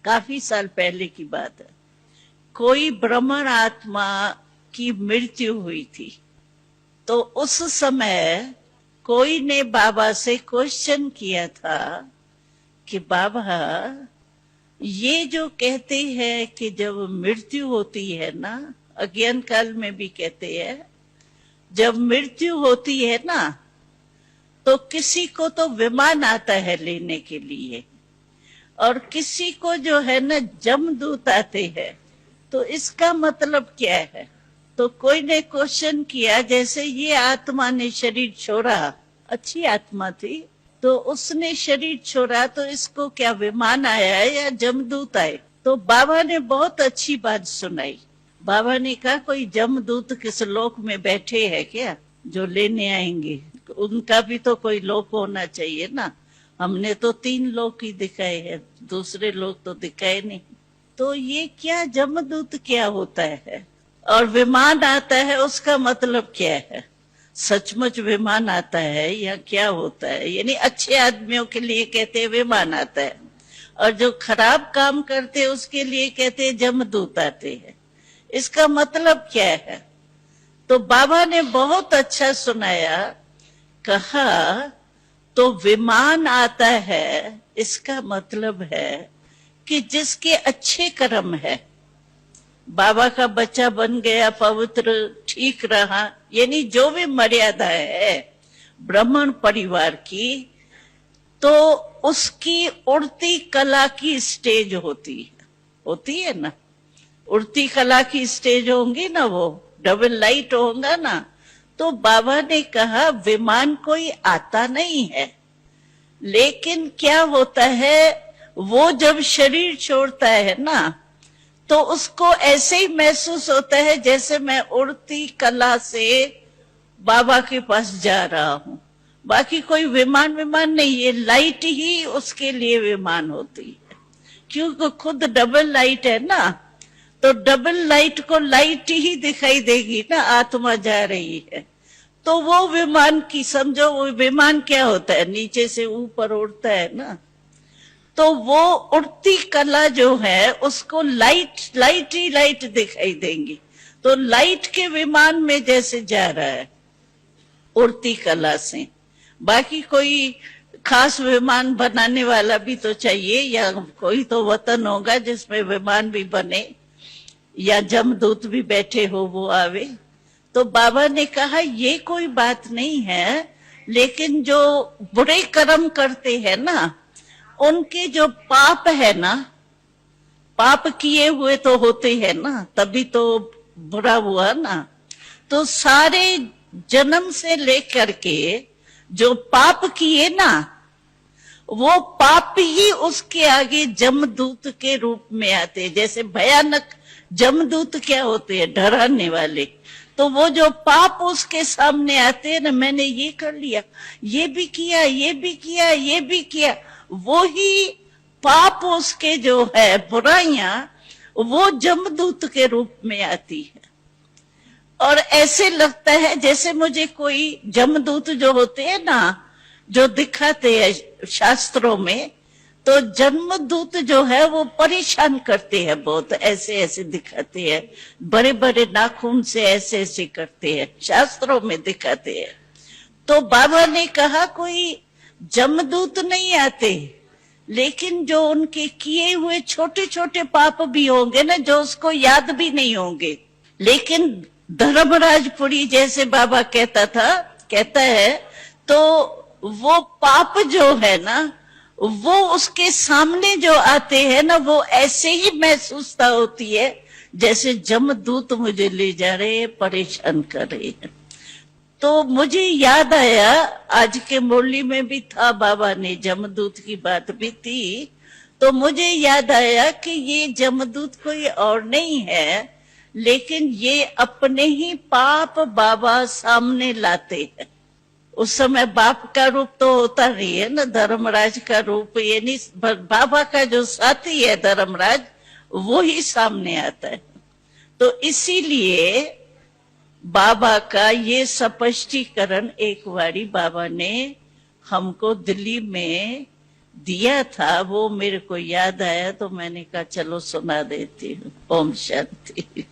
काफी साल पहले की बात है। कोई ब्राह्मण आत्मा की मृत्यु हुई थी, तो उस समय कोई ने बाबा से क्वेश्चन किया था कि बाबा, ये जो कहते हैं कि जब मृत्यु होती है ना, अज्ञान काल में भी कहते हैं, जब मृत्यु होती है ना तो किसी को तो विमान आता है लेने के लिए, और किसी को जो है ना जमदूत आते हैं। तो इसका मतलब क्या है? तो कोई ने क्वेश्चन किया, जैसे ये आत्मा ने शरीर छोड़ा, अच्छी आत्मा थी, तो उसने शरीर छोड़ा, तो इसको क्या विमान आया है या जमदूत आए? तो बाबा ने बहुत अच्छी बात सुनाई। बाबा ने कहा, कोई जमदूत किस लोक में बैठे हैं क्या जो लेने आएंगे? उनका भी तो कोई लोक होना चाहिए ना। हमने तो 3 लोक ही दिखाए हैं, दूसरे लोग तो दिखाए नहीं। तो ये क्या जमदूत क्या होता है? और विमान आता है, उसका मतलब क्या है? सचमुच विमान आता है या क्या होता है? यानी अच्छे आदमियों के लिए कहते हैं विमान आता है, और जो खराब काम करते हैं उसके लिए कहते हैं जमदूत आते हैं। इसका मतलब क्या है? तो बाबा ने बहुत अच्छा सुनाया, कहा तो विमान आता है, इसका मतलब है कि जिसके अच्छे कर्म है, बाबा का बच्चा बन गया, पवित्र ठीक रहा, यानी जो भी मर्यादा है ब्राह्मण परिवार की, तो उसकी उड़ती कला की स्टेज होती है ना। उड़ती कला की स्टेज होंगी ना, वो डबल लाइट होगा ना। तो बाबा ने कहा विमान कोई आता नहीं है, लेकिन क्या होता है, वो जब शरीर छोड़ता है ना, तो उसको ऐसे ही महसूस होता है जैसे मैं उड़ती कला से बाबा के पास जा रहा हूं। बाकी कोई विमान नहीं, ये लाइट ही उसके लिए विमान होती है, क्योंकि खुद डबल लाइट है ना। तो डबल लाइट को लाइट ही दिखाई देगी ना, आत्मा जा रही है। तो वो विमान की समझो, वो विमान क्या होता है, नीचे से ऊपर उड़ता है ना। तो वो उड़ती कला जो है उसको लाइट ही लाइट दिखाई देंगी। तो लाइट के विमान में जैसे जा रहा है उड़ती कला से। बाकी कोई खास विमान बनाने वाला भी तो चाहिए, या कोई तो वतन होगा जिसमें विमान भी बने, या जमदूत भी बैठे हो वो आवे। तो बाबा ने कहा ये कोई बात नहीं है, लेकिन जो बुरे कर्म करते हैं ना, उनके जो पाप है ना, पाप किए हुए तो होते हैं ना, तभी तो बुरा हुआ ना। तो सारे जन्म से लेकर के जो पाप किए ना, वो पाप ही उसके आगे जमदूत के रूप में आते हैं। जैसे भयानक जमदूत क्या होते हैं, डराने वाले। तो वो जो पाप उसके सामने आते हैं ना, मैंने ये कर लिया, ये भी किया, ये भी किया, ये भी किया, वो ही पाप उसके जो है बुराइयां, वो जमदूत के रूप में आती है। और ऐसे लगता है जैसे मुझे कोई जमदूत जो होते हैं ना, जो दिखाते हैं शास्त्रों में, तो जमदूत जो है वो परेशान करते हैं बहुत, ऐसे ऐसे दिखाते हैं, बड़े बड़े नाखून से ऐसे ऐसे करते हैं, शास्त्रों में दिखाते हैं। तो बाबा ने कहा कोई जमदूत नहीं आते, लेकिन जो उनके किए हुए छोटे छोटे पाप भी होंगे ना, जो उसको याद भी नहीं होंगे। लेकिन धर्मराजपुरी जैसे बाबा कहता है, तो वो पाप जो है ना, वो उसके सामने जो आते हैं ना, वो ऐसे ही महसूसता होती है जैसे जमदूत मुझे ले जा रहे हैं, परेशान कर रहे हैं। तो मुझे याद आया, आज के मुरली में भी था, बाबा ने जमदूत की बात भी थी, तो मुझे याद आया कि ये जमदूत कोई और नहीं है, लेकिन ये अपने ही पाप बाबा सामने लाते हैं। उस समय बाप का रूप तो होता नहीं है ना, धर्मराज का रूप, यानी बाबा का जो साथी है धर्मराज, वो ही सामने आता है। तो इसीलिए बाबा का ये स्पष्टीकरण एक बारी बाबा ने हमको दिल्ली में दिया था वो मेरे को याद आया, तो मैंने कहा चलो सुना देती हूँ। ओम शांति।